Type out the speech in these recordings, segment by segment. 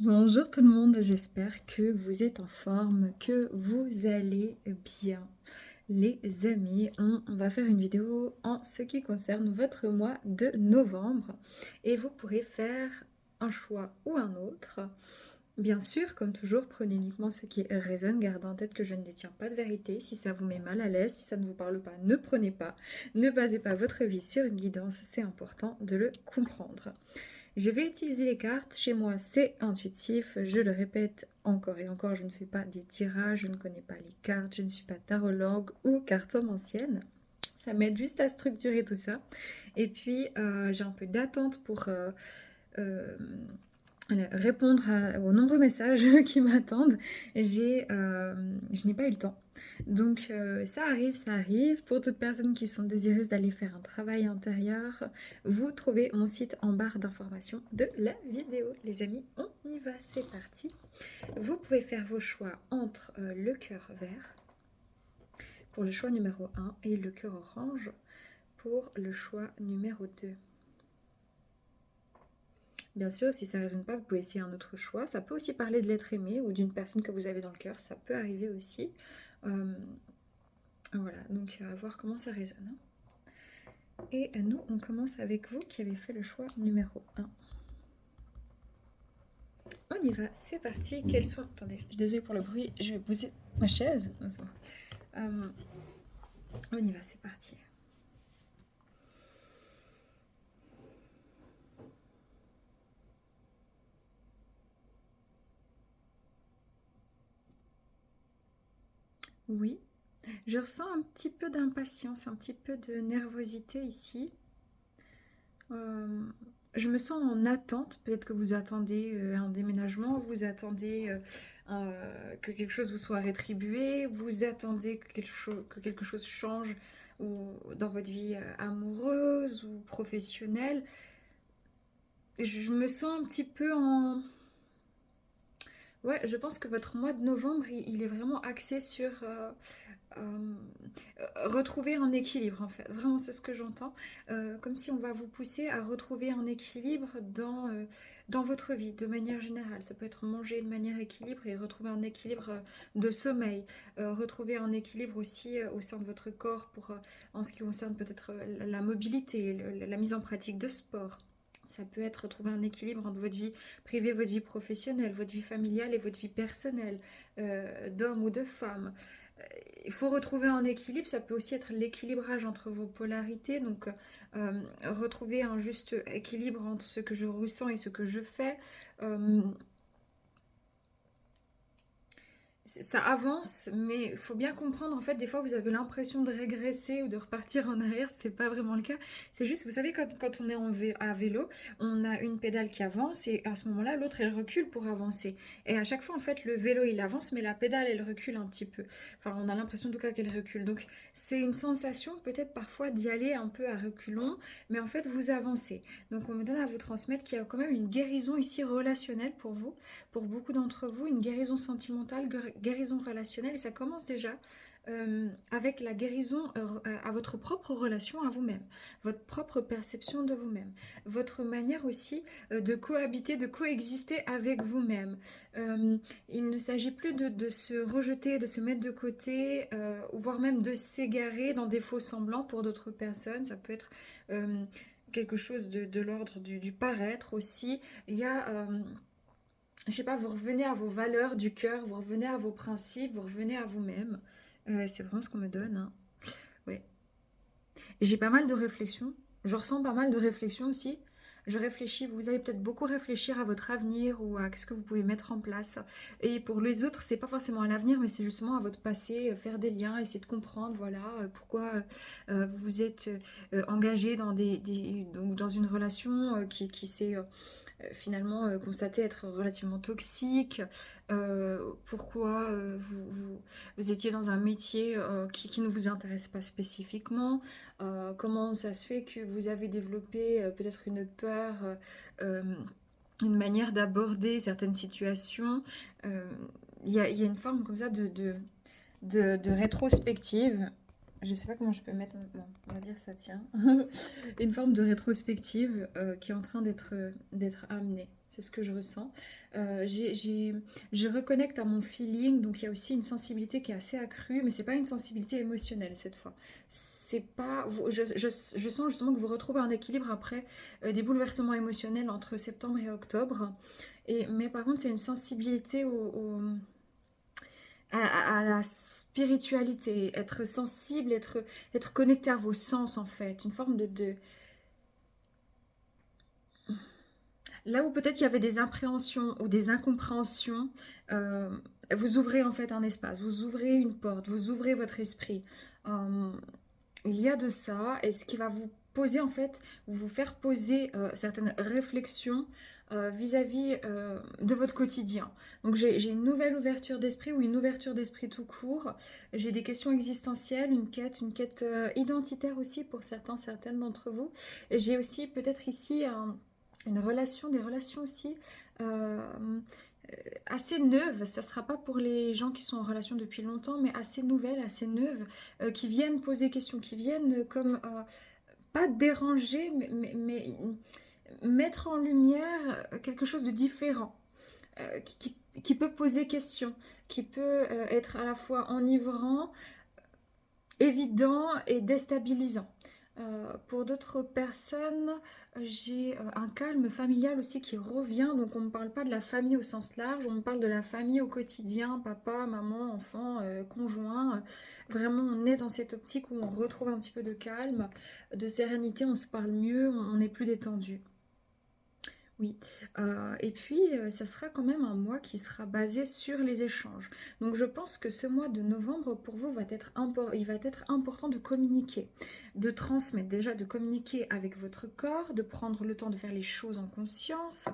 Bonjour tout le monde, j'espère que vous êtes en forme, que vous allez bien. Les amis, on va faire une vidéo en ce qui concerne votre mois de novembre et vous pourrez faire un choix ou un autre. Bien sûr, comme toujours, prenez uniquement ce qui résonne, gardez en tête que je ne détiens pas de vérité. Si ça vous met mal à l'aise, si ça ne vous parle pas, ne prenez pas. Ne basez pas votre vie sur une guidance, c'est important de le comprendre. Je vais utiliser les cartes. Chez moi, c'est intuitif. Je le répète encore et encore, je ne fais pas des tirages, je ne connais pas les cartes, je ne suis pas tarologue ou cartomancienne. Ça m'aide juste à structurer tout ça. Et puis, j'ai un peu d'attente pour euh, répondre aux nombreux messages qui m'attendent. Je n'ai pas eu le temps. Donc ça arrive, ça arrive. Pour toutes personnes qui sont désireuses d'aller faire un travail intérieur, vous trouvez mon site en barre d'information de la vidéo. Les amis, on y va, c'est parti. Vous pouvez faire vos choix entre le cœur vert pour le choix numéro 1 et le cœur orange pour le choix numéro 2. Bien sûr, si ça ne résonne pas, vous pouvez essayer un autre choix. Ça peut aussi parler de l'être aimé ou d'une personne que vous avez dans le cœur. Ça peut arriver aussi. Voilà, donc à voir comment ça résonne. Et nous, on commence avec vous qui avez fait le choix numéro 1. On y va, c'est parti. Quels sont... Attendez, je suis désolée pour le bruit. Je vais poser ma chaise. On y va, c'est parti. Oui, je ressens un petit peu d'impatience, un petit peu de nervosité ici. Je me sens en attente. Peut-être que vous attendez un déménagement, vous attendez que quelque chose vous soit rétribué, vous attendez que quelque chose change ou dans votre vie amoureuse ou professionnelle. Je me sens un petit peu en... Ouais, je pense que votre mois de novembre, il est vraiment axé sur euh, retrouver un équilibre en fait. Vraiment, c'est ce que j'entends. Comme si on va vous pousser à retrouver un équilibre dans votre vie de manière générale. Ça peut être manger de manière équilibrée, et retrouver un équilibre de sommeil, retrouver un équilibre aussi au sein de votre corps en ce qui concerne peut-être la mobilité, la mise en pratique de sport. Ça peut être trouver un équilibre entre votre vie privée, votre vie professionnelle, votre vie familiale et votre vie personnelle, d'homme ou de femme. Il faut retrouver un équilibre, ça peut aussi être l'équilibrage entre vos polarités, donc retrouver un juste équilibre entre ce que je ressens et ce que je fais. Euh, ça avance, mais il faut bien comprendre, en fait, des fois vous avez l'impression de régresser ou de repartir en arrière, c'est pas vraiment le cas. C'est juste, vous savez, quand on est à vélo, on a une pédale qui avance et à ce moment-là, l'autre elle recule pour avancer. Et à chaque fois, en fait, le vélo il avance, mais la pédale elle recule un petit peu. Enfin, on a l'impression en tout cas qu'elle recule. Donc, c'est une sensation peut-être parfois d'y aller un peu à reculons, mais en fait, vous avancez. Donc, on me donne à vous transmettre qu'il y a quand même une guérison ici relationnelle pour vous, pour beaucoup d'entre vous, une guérison sentimentale, guérison relationnelle, et ça commence déjà avec la guérison à votre propre relation à vous-même, votre propre perception de vous-même, votre manière aussi de cohabiter, de coexister avec vous-même. Il ne s'agit plus de se rejeter, de se mettre de côté, voire même de s'égarer dans des faux semblants pour d'autres personnes. Ça peut être quelque chose de l'ordre du paraître aussi. Il y a je sais pas, vous revenez à vos valeurs du cœur, vous revenez à vos principes, vous revenez à vous-même. C'est vraiment ce qu'on me donne, hein. Ouais. J'ai pas mal de réflexions. Je ressens pas mal de réflexions aussi. Je réfléchis, vous allez peut-être beaucoup réfléchir à votre avenir ou à ce que vous pouvez mettre en place. Et pour les autres, c'est pas forcément à l'avenir, mais c'est justement à votre passé, faire des liens, essayer de comprendre, voilà, pourquoi vous vous êtes engagé dans une relation qui s'est finalement constaté être relativement toxique, pourquoi vous étiez dans un métier qui ne vous intéresse pas spécifiquement, comment ça se fait que vous avez développé peut-être une peur, euh, une manière d'aborder certaines situations. Il y a une forme comme ça de rétrospective je sais pas comment je peux mettre, bon, on va dire ça tient, une forme de rétrospective qui est en train d'être amenée. C'est ce que je ressens. Je reconnecte à mon feeling, donc il y a aussi une sensibilité qui est assez accrue, mais c'est pas une sensibilité émotionnelle cette fois. C'est pas, je sens justement que vous retrouvez un équilibre après des bouleversements émotionnels entre septembre et octobre. Mais par contre, c'est une sensibilité à la spiritualité, être sensible, être connecté à vos sens en fait, une forme de... Là où peut-être il y avait des impréhensions ou des incompréhensions, euh, vous ouvrez en fait un espace, vous ouvrez une porte, vous ouvrez votre esprit. Euh, il y a de ça, et ce qui va vous poser en fait, vous faire poser certaines réflexions vis-à-vis de votre quotidien. Donc j'ai une nouvelle ouverture d'esprit ou une ouverture d'esprit tout court. J'ai des questions existentielles, une quête identitaire aussi pour certains, certaines d'entre vous. Et j'ai aussi peut-être ici une relation, des relations aussi assez neuves. Ça ne sera pas pour les gens qui sont en relation depuis longtemps, mais assez nouvelles, assez neuves, qui viennent poser questions, qui viennent comme pas déranger, mais mettre en lumière quelque chose de différent, qui peut poser question, qui peut être à la fois enivrant, évident et déstabilisant. Pour d'autres personnes, j'ai un calme familial aussi qui revient. Donc on ne parle pas de la famille au sens large, on parle de la famille au quotidien, papa, maman, enfant, conjoint. Vraiment, on est dans cette optique où on retrouve un petit peu de calme, de sérénité, on se parle mieux, on est plus détendu. Oui, et puis ça sera quand même un mois qui sera basé sur les échanges. Donc je pense que ce mois de novembre pour vous il va être important de communiquer, de transmettre, déjà de communiquer avec votre corps, de prendre le temps de faire les choses en conscience.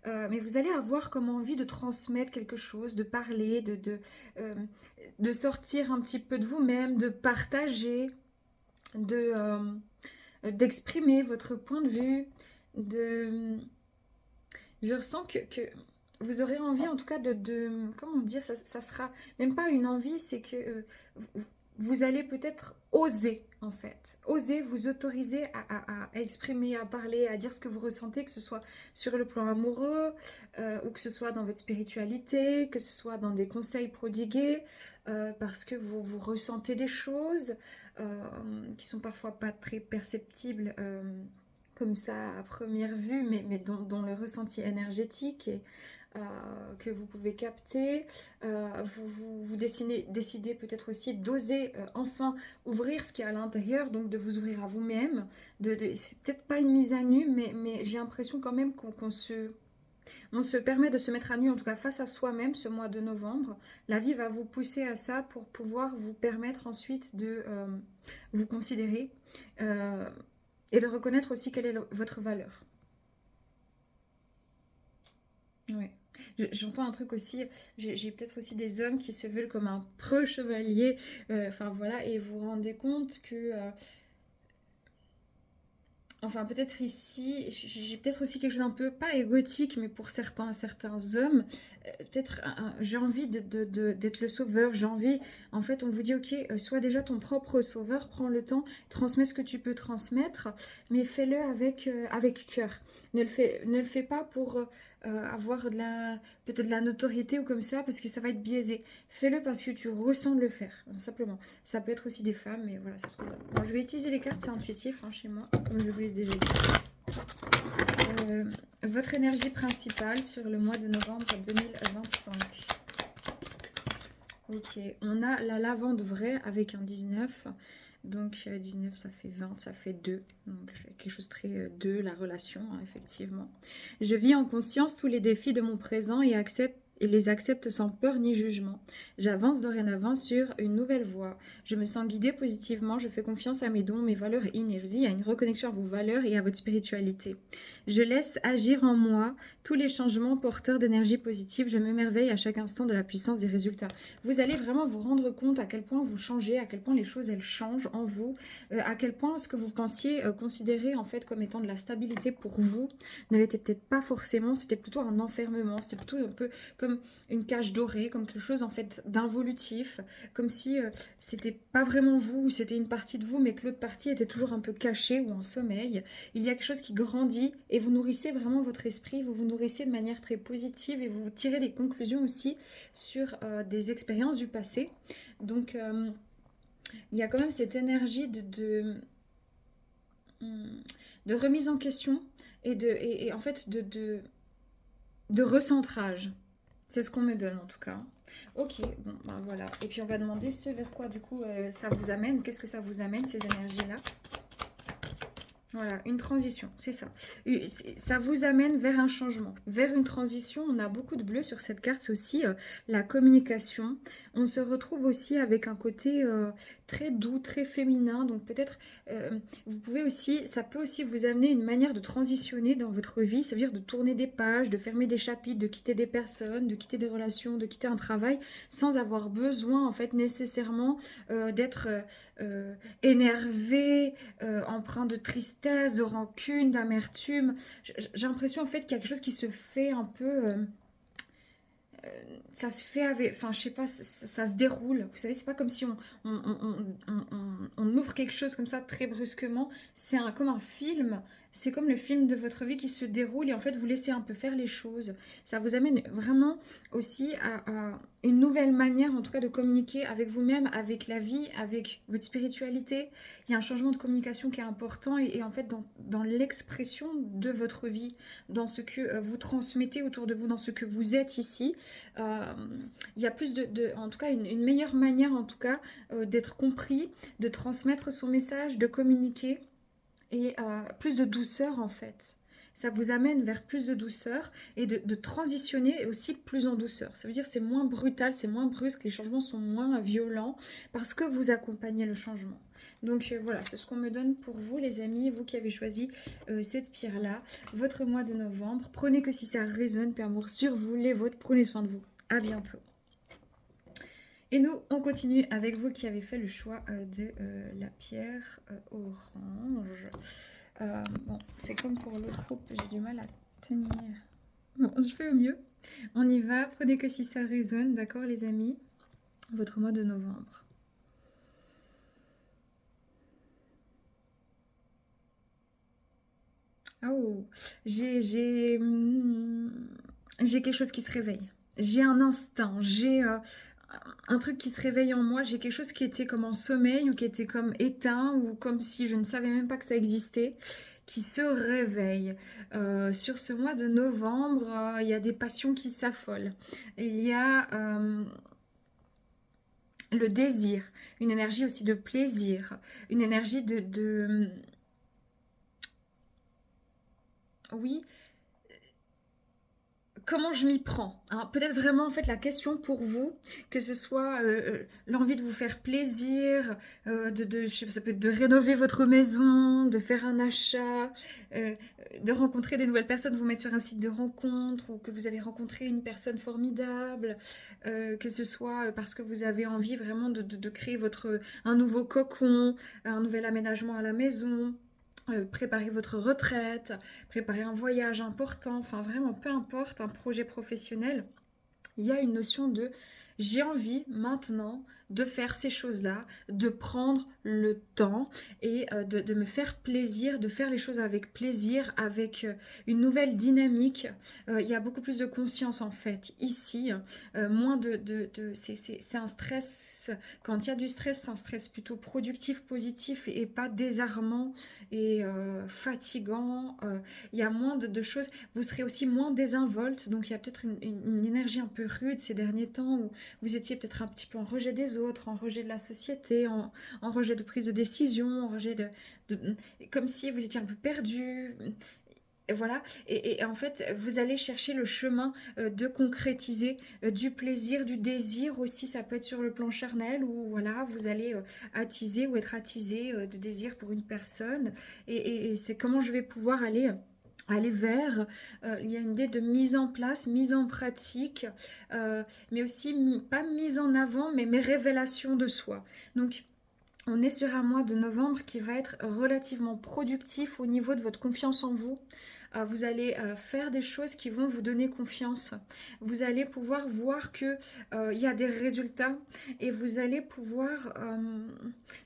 Mais vous allez avoir comme envie de transmettre quelque chose, de parler, euh, de sortir un petit peu de vous-même, de partager, d'exprimer votre point de vue, de je ressens que vous aurez envie, en tout cas, comment dire, ça sera même pas une envie, c'est que vous, vous allez peut-être oser, en fait. Oser vous autoriser à exprimer, à parler, à dire ce que vous ressentez, que ce soit sur le plan amoureux, ou que ce soit dans votre spiritualité, que ce soit dans des conseils prodigués, parce que vous ressentez des choses qui sont parfois pas très perceptibles. Comme ça à première vue, mais dont le ressenti énergétique et, que vous pouvez capter. Vous décidez peut-être aussi d'oser enfin ouvrir ce qui est à l'intérieur, donc de vous ouvrir à vous-même. C'est peut-être pas une mise à nu, mais j'ai l'impression quand même on se permet de se mettre à nu, en tout cas face à soi-même ce mois de novembre. La vie va vous pousser à ça pour pouvoir vous permettre ensuite de vous considérer. euh, et de reconnaître aussi quelle est votre valeur. Ouais. J'entends un truc aussi, j'ai peut-être aussi des hommes qui se veulent comme un pro-chevalier, enfin voilà, et vous vous rendez compte que enfin, peut-être ici, j'ai peut-être aussi quelque chose un peu, pas égotique, mais pour certains hommes, peut-être j'ai envie d'être le sauveur, j'ai envie, en fait, on vous dit, ok, sois déjà ton propre sauveur, prends le temps, transmets ce que tu peux transmettre, mais fais-le avec cœur. Ne le fais pas pour avoir peut-être de la notoriété ou comme ça, parce que ça va être biaisé. Fais-le parce que tu ressens de le faire, simplement. Ça peut être aussi des femmes, mais voilà, c'est ce qu'on a. Bon, je vais utiliser les cartes, c'est intuitif hein, chez moi, comme je vous l'ai déjà dit. Euh, Votre énergie principale sur le mois de novembre 2025. Ok, on a la lavande vraie avec un 19. Donc 19, ça fait 20, ça fait 2. Donc quelque chose de très 2, la relation, hein, effectivement. Je vis en conscience tous les défis de mon présent et les accepte sans peur ni jugement. J'avance dorénavant sur une nouvelle voie. Je me sens guidée positivement, je fais confiance à mes dons, mes valeurs innées. Je vous dis, il y a une reconnexion à vos valeurs et à votre spiritualité. Je laisse agir en moi tous les changements porteurs d'énergie positive. Je m'émerveille à chaque instant de la puissance des résultats. Vous allez vraiment vous rendre compte à quel point vous changez, à quel point les choses elles changent en vous, à quel point ce que vous pensiez considérer en fait comme étant de la stabilité pour vous ne l'était peut-être pas forcément, c'était plutôt un enfermement, c'était plutôt un peu comme une cage dorée, comme quelque chose en fait d'involutif, comme si c'était pas vraiment vous, ou c'était une partie de vous, mais que l'autre partie était toujours un peu cachée ou en sommeil. Il y a quelque chose qui grandit et vous nourrissez vraiment votre esprit, vous vous nourrissez de manière très positive et vous tirez des conclusions aussi sur des expériences du passé. Donc il y a quand même cette énergie de remise en question et en fait de recentrage. C'est ce qu'on me donne en tout cas. Ok, bon, ben voilà. Et puis on va demander ce vers quoi du coup ça vous amène. Qu'est-ce que ça vous amène ces énergies-là? Voilà, une transition, c'est ça. Ça vous amène vers un changement, vers une transition. On a beaucoup de bleu sur cette carte, c'est aussi la communication. On se retrouve aussi avec un côté très doux, très féminin. Donc peut-être, vous pouvez aussi, ça peut aussi vous amener une manière de transitionner dans votre vie. Ça veut dire de tourner des pages, de fermer des chapitres, de quitter des personnes, de quitter des relations, de quitter un travail, sans avoir besoin en fait nécessairement d'être énervé, empreint de tristesse, de rancune, d'amertume. J'ai l'impression en fait qu'il y a quelque chose qui se fait un peu ça se fait avec, enfin je sais pas, ça se déroule. Vous savez, c'est pas comme si on ouvre quelque chose comme ça très brusquement. C'est comme un film. C'est comme le film de votre vie qui se déroule et en fait vous laissez un peu faire les choses. Ça vous amène vraiment aussi à une nouvelle manière en tout cas de communiquer avec vous-même, avec la vie, avec votre spiritualité. Il y a un changement de communication qui est important et en fait dans l'expression de votre vie, dans ce que vous transmettez autour de vous, dans ce que vous êtes ici. Euh, il y a plus en tout cas une meilleure manière en tout cas d'être compris, de transmettre son message, de communiquer et plus de douceur en fait. Ça vous amène vers plus de douceur et de transitionner aussi plus en douceur. Ça veut dire c'est moins brutal, c'est moins brusque, les changements sont moins violents parce que vous accompagnez le changement. Donc voilà, c'est ce qu'on me donne pour vous les amis, vous qui avez choisi cette pierre-là, votre mois de novembre. Prenez que si ça résonne, Père Amour, sur vous, les vôtres, prenez soin de vous. À bientôt. Et nous, on continue avec vous qui avez fait le choix de la pierre orange. Bon, c'est comme pour l'autre groupe, j'ai du mal à tenir. Bon, je fais au mieux. On y va, prenez que si ça résonne, d'accord les amis? Votre mois de novembre. Oh, j'ai quelque chose qui se réveille. J'ai un instinct, j'ai un truc qui se réveille en moi, j'ai quelque chose qui était comme en sommeil ou qui était comme éteint ou comme si je ne savais même pas que ça existait, qui se réveille. Sur ce mois de novembre, il y a des passions qui s'affolent. Il y a le désir, une énergie aussi de plaisir, une énergie oui, comment je m'y prends, hein. Peut-être vraiment en fait la question pour vous, que ce soit l'envie de vous faire plaisir, je sais pas, ça peut être de rénover votre maison, de faire un achat, euh, de rencontrer des nouvelles personnes, vous mettre sur un site de rencontre ou que vous avez rencontré une personne formidable, que ce soit parce que vous avez envie vraiment de créer un nouveau cocon, un nouvel aménagement à la maison. Préparer votre retraite, préparer un voyage important, enfin vraiment peu importe, un projet professionnel, il y a une notion de j'ai envie maintenant de faire ces choses-là, de prendre le temps et de me faire plaisir, de faire les choses avec plaisir, avec une nouvelle dynamique. Il y a beaucoup plus de conscience en fait ici, moins c'est un stress, quand il y a du stress, c'est un stress plutôt productif, positif et pas désarmant et fatigant. Il y a moins de choses, vous serez aussi moins désinvolte, donc il y a peut-être une énergie un peu rude ces derniers temps où vous étiez peut-être un petit peu en rejet des autres, en rejet de la société, en rejet de prise de décision, en rejet comme si vous étiez un peu perdu. Et voilà, et en fait, vous allez chercher le chemin de concrétiser du plaisir, du désir aussi, ça peut être sur le plan charnel, où voilà, vous allez attiser ou être attisé de désir pour une personne, et c'est comment je vais pouvoir aller vers, il y a une idée de mise en place, mise en pratique, mais aussi pas mise en avant, mais révélation de soi. Donc, on est sur un mois de novembre qui va être relativement productif au niveau de votre confiance en vous, vous allez faire des choses qui vont vous donner confiance. Vous allez pouvoir voir que il y a des résultats et vous allez pouvoir,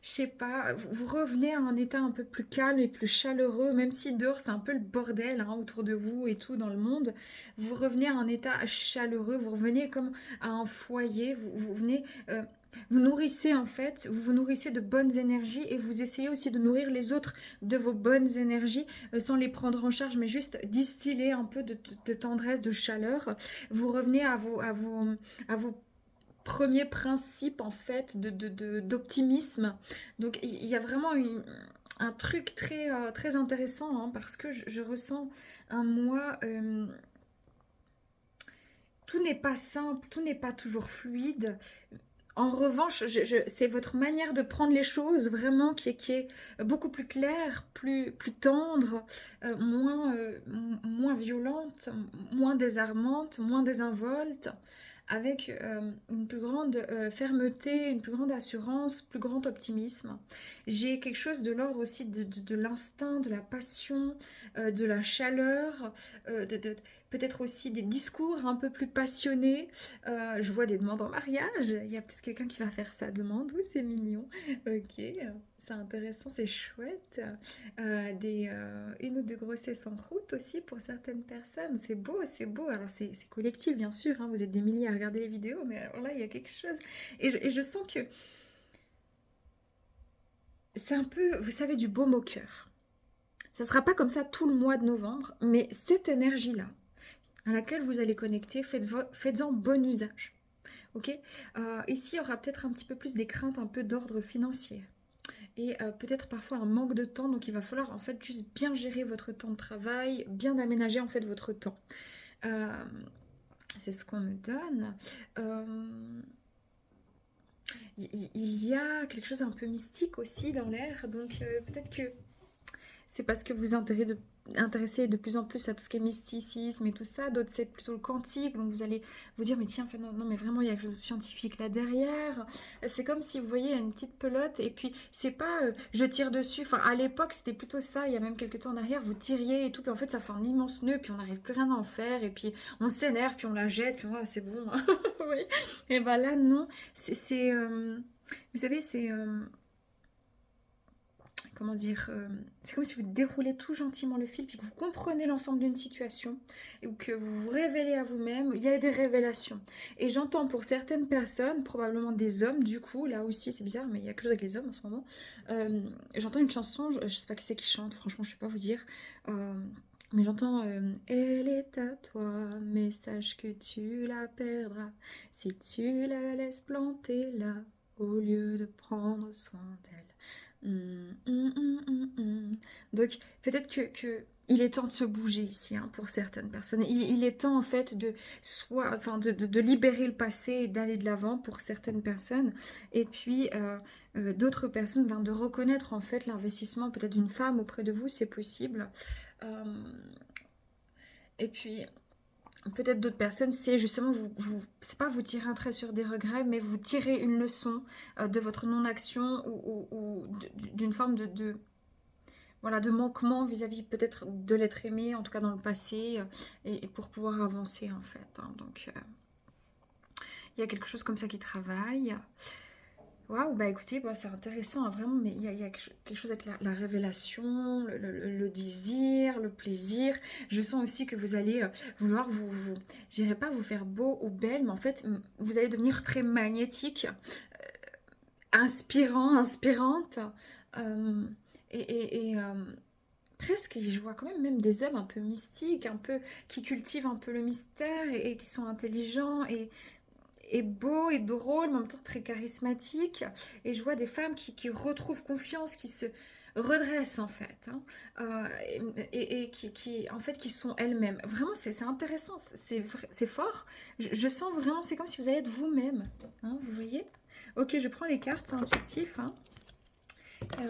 je sais pas, vous revenez à un état un peu plus calme et plus chaleureux, même si dehors c'est un peu le bordel hein, autour de vous et tout dans le monde. Vous revenez à un état chaleureux, vous revenez comme à un foyer, vous venez vous nourrissez en fait, vous vous nourrissez de bonnes énergies et vous essayez aussi de nourrir les autres de vos bonnes énergies sans les prendre en charge, mais juste distiller un peu de tendresse, de chaleur. Vous revenez à vos premiers principes en fait d'optimisme. Donc il y a vraiment un truc très intéressant hein, parce que je ressens un moi tout n'est pas simple, tout n'est pas toujours fluide. En revanche, c'est votre manière de prendre les choses vraiment qui est beaucoup plus claire, plus tendre, moins violente, moins désarmante, moins désinvolte, avec une plus grande fermeté, une plus grande assurance, plus grand optimisme. J'ai quelque chose de l'ordre aussi de l'instinct, de la passion, de la chaleur, peut-être aussi des discours un peu plus passionnés. Je vois des demandes en mariage. Il y a peut-être quelqu'un qui va faire sa demande. Oui, c'est mignon. Ok, c'est intéressant, c'est chouette. Une ou deux grossesses en route aussi pour certaines personnes. C'est beau, c'est beau. Alors, c'est collectif, bien sûr. Hein. Vous êtes des milliers à regarder les vidéos, mais alors là, il y a quelque chose. Et je sens que c'est un peu, vous savez, du baume au cœur. Ça ne sera pas comme ça tout le mois de novembre, mais cette énergie-là, à laquelle vous allez connecter, faites-en bon usage. Ok. Ici, il y aura peut-être un petit peu plus des craintes un peu d'ordre financier et peut-être parfois un manque de temps. Donc, il va falloir en fait juste bien gérer votre temps de travail, bien aménager en fait votre temps. Euh, c'est ce qu'on me donne. Il y a quelque chose un peu mystique aussi dans l'air. Donc, peut-être que c'est parce que vous intéressez de plus en plus à tout ce qui est mysticisme et tout ça. D'autres, c'est plutôt le quantique. Donc, vous allez vous dire, mais tiens, en fait, non, non, mais vraiment, il y a quelque chose de scientifique là derrière. C'est comme si vous voyez une petite pelote et puis, c'est pas je tire dessus. Enfin, à l'époque, c'était plutôt ça. Il y a même quelques temps en arrière, vous tiriez et tout. Puis, en fait, ça fait un immense nœud. Puis, on n'arrive plus rien à en faire. Et puis, on s'énerve. Puis, on la jette. Puis, ouais, c'est bon. Oui. Et ben là, non. Vous savez, comment dire, c'est comme si vous déroulez tout gentiment le fil, puis que vous comprenez l'ensemble d'une situation, ou que vous vous révélez à vous-même, il y a des révélations. Et j'entends pour certaines personnes, probablement des hommes, du coup, là aussi c'est bizarre, mais il y a quelque chose avec les hommes en ce moment, j'entends une chanson, je sais pas qui c'est qui chante, franchement je sais pas vous dire, mais j'entends Elle est à toi, mais sache que tu la perdras si tu la laisses planter là, au lieu de prendre soin d'elle. Donc peut-être il est temps de se bouger ici hein, pour certaines personnes. Il est temps en fait de libérer le passé et d'aller de l'avant pour certaines personnes. Et puis d'autres personnes, ben, de reconnaître en fait l'investissement peut-être d'une femme auprès de vous, c'est possible. Euh, et puis peut-être d'autres personnes, c'est justement, c'est pas vous tirer un trait sur des regrets, mais vous tirer une leçon de votre non-action ou d'une forme voilà, de manquement vis-à-vis peut-être de l'être aimé, en tout cas dans le passé, et pour pouvoir avancer en fait. Hein. Donc, il y a quelque chose comme ça qui travaille. Waouh, bah écoutez, bah, c'est intéressant, hein, vraiment, mais il y a quelque chose avec la révélation, le désir, le plaisir. Je sens aussi que vous allez vouloir je dirais pas vous faire beau ou belle, mais en fait, vous allez devenir très magnétique, inspirante. euh, presque, je vois quand même des hommes un peu mystiques, un peu qui cultivent un peu le mystère et qui sont intelligents et beaux et drôles, mais en même temps très charismatiques. Et je vois des femmes qui retrouvent confiance, qui se redressent en fait, hein, et en fait, qui sont elles-mêmes. Vraiment, c'est intéressant, c'est fort. Je sens vraiment, c'est comme si vous allez être vous-même. Hein, vous voyez? Ok, je prends les cartes, c'est intuitif. Hein.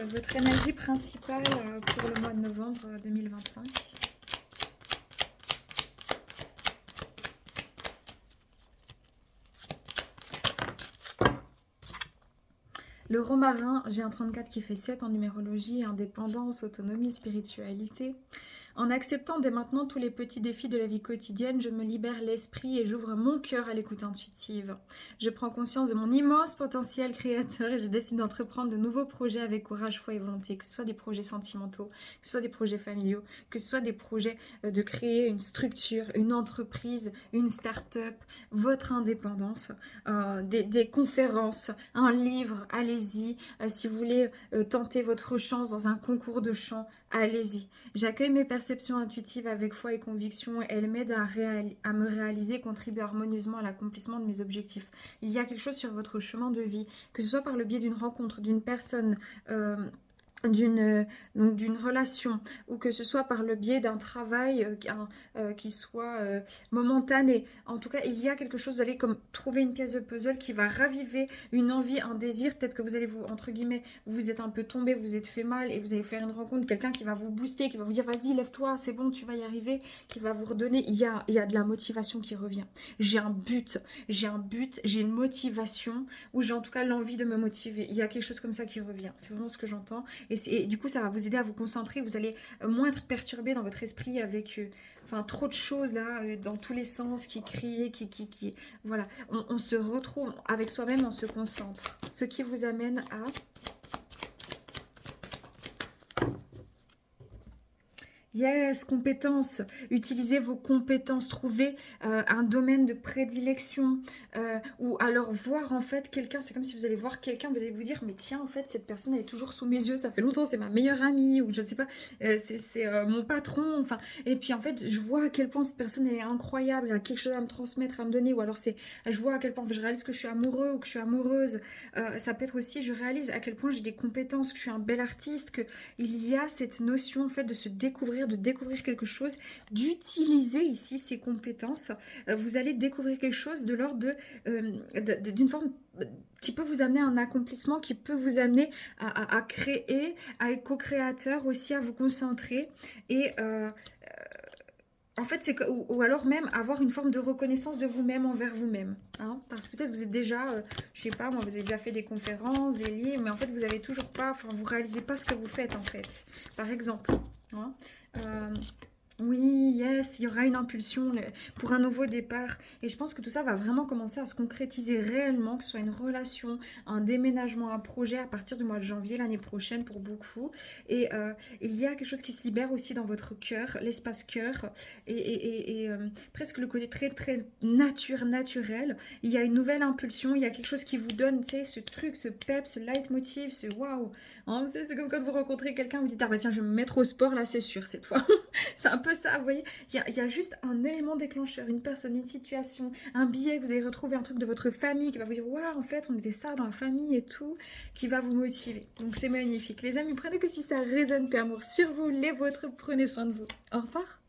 Votre énergie principale pour le mois de novembre 2025. Le romarin, j'ai un 34 qui fait 7 en numérologie, indépendance, autonomie, spiritualité. En acceptant dès maintenant tous les petits défis de la vie quotidienne, je me libère l'esprit et j'ouvre mon cœur à l'écoute intuitive. Je prends conscience de mon immense potentiel créateur et je décide d'entreprendre de nouveaux projets avec courage, foi et volonté, que ce soit des projets sentimentaux, que ce soit des projets familiaux, que ce soit des projets de créer une structure, une entreprise, une start-up, votre indépendance, des conférences, un livre, allez-y. Si vous voulez tenter votre chance dans un concours de chant, allez-y. J'accueille mes perceptions intuitives avec foi et conviction. Elles m'aident à me réaliser et contribuer harmonieusement à l'accomplissement de mes objectifs. Il y a quelque chose sur votre chemin de vie, que ce soit par le biais d'une rencontre, d'une personne, d'une relation, ou que ce soit par le biais d'un travail qui soit momentané. En tout cas, il y a quelque chose, vous allez comme trouver une pièce de puzzle qui va raviver une envie, un désir. Peut-être que vous allez vous, entre guillemets, vous êtes un peu tombé, vous êtes fait mal et vous allez faire une rencontre, quelqu'un qui va vous booster, qui va vous dire vas-y, lève-toi, c'est bon, tu vas y arriver, qui va vous redonner. Il y a de la motivation qui revient. J'ai une motivation, ou j'ai en tout cas l'envie de me motiver. Il y a quelque chose comme ça qui revient. C'est vraiment ce que j'entends. Et du coup, ça va vous aider à vous concentrer. Vous allez moins être perturbé dans votre esprit avec trop de choses là, dans tous les sens, qui crient, qui... Voilà, on se retrouve avec soi-même, on se concentre. Ce qui vous amène à... Yes, compétences. Utilisez vos compétences. Trouvez un domaine de prédilection. Ou alors voir en fait quelqu'un. C'est comme si vous allez voir quelqu'un, vous allez vous dire, mais tiens, en fait, cette personne, elle est toujours sous mes yeux. Ça fait longtemps, c'est ma meilleure amie. Ou je ne sais pas, c'est mon patron. Enfin, et puis en fait, je vois à quel point cette personne, elle est incroyable. Elle a quelque chose à me transmettre, à me donner. Ou alors je vois à quel point je réalise que je suis amoureux ou que je suis amoureuse. Ça peut être aussi, je réalise à quel point j'ai des compétences, que je suis un bel artiste, qu'il y a cette notion en fait de se découvrir, de découvrir quelque chose, d'utiliser ici ses compétences. Vous allez découvrir quelque chose de l'ordre d'une forme qui peut vous amener à un accomplissement, qui peut vous amener à créer, à être co-créateur aussi, à vous concentrer et en fait, c'est que, ou alors même avoir une forme de reconnaissance de vous-même envers vous-même. Hein, parce que peut-être vous êtes déjà, je sais pas, moi, vous avez déjà fait des conférences, des livres, mais en fait, vous avez toujours pas, enfin, vous réalisez pas ce que vous faites, en fait. Par exemple. Hein, euh, oui, yes, il y aura une impulsion pour un nouveau départ. Et je pense que tout ça va vraiment commencer à se concrétiser réellement, que ce soit une relation, un déménagement, un projet à partir du mois de janvier l'année prochaine pour beaucoup. Et il y a quelque chose qui se libère aussi dans votre cœur, l'espace cœur, et presque le côté très, très naturel. Il y a une nouvelle impulsion, il y a quelque chose qui vous donne, tu sais, ce truc, ce pep, ce leitmotiv, ce waouh. Hein, c'est comme quand vous rencontrez quelqu'un, vous dites, ah bah tiens, je vais me mettre au sport là, c'est sûr, cette fois. C'est un peu ça, vous voyez. Il y a juste un élément déclencheur, une personne, une situation, un billet que vous allez retrouver, un truc de votre famille qui va vous dire, waouh, en fait, on était ça dans la famille et tout, qui va vous motiver. Donc c'est magnifique. Les amis, prenez que si ça résonne, paix, amour sur vous, les vôtres, prenez soin de vous. Au revoir.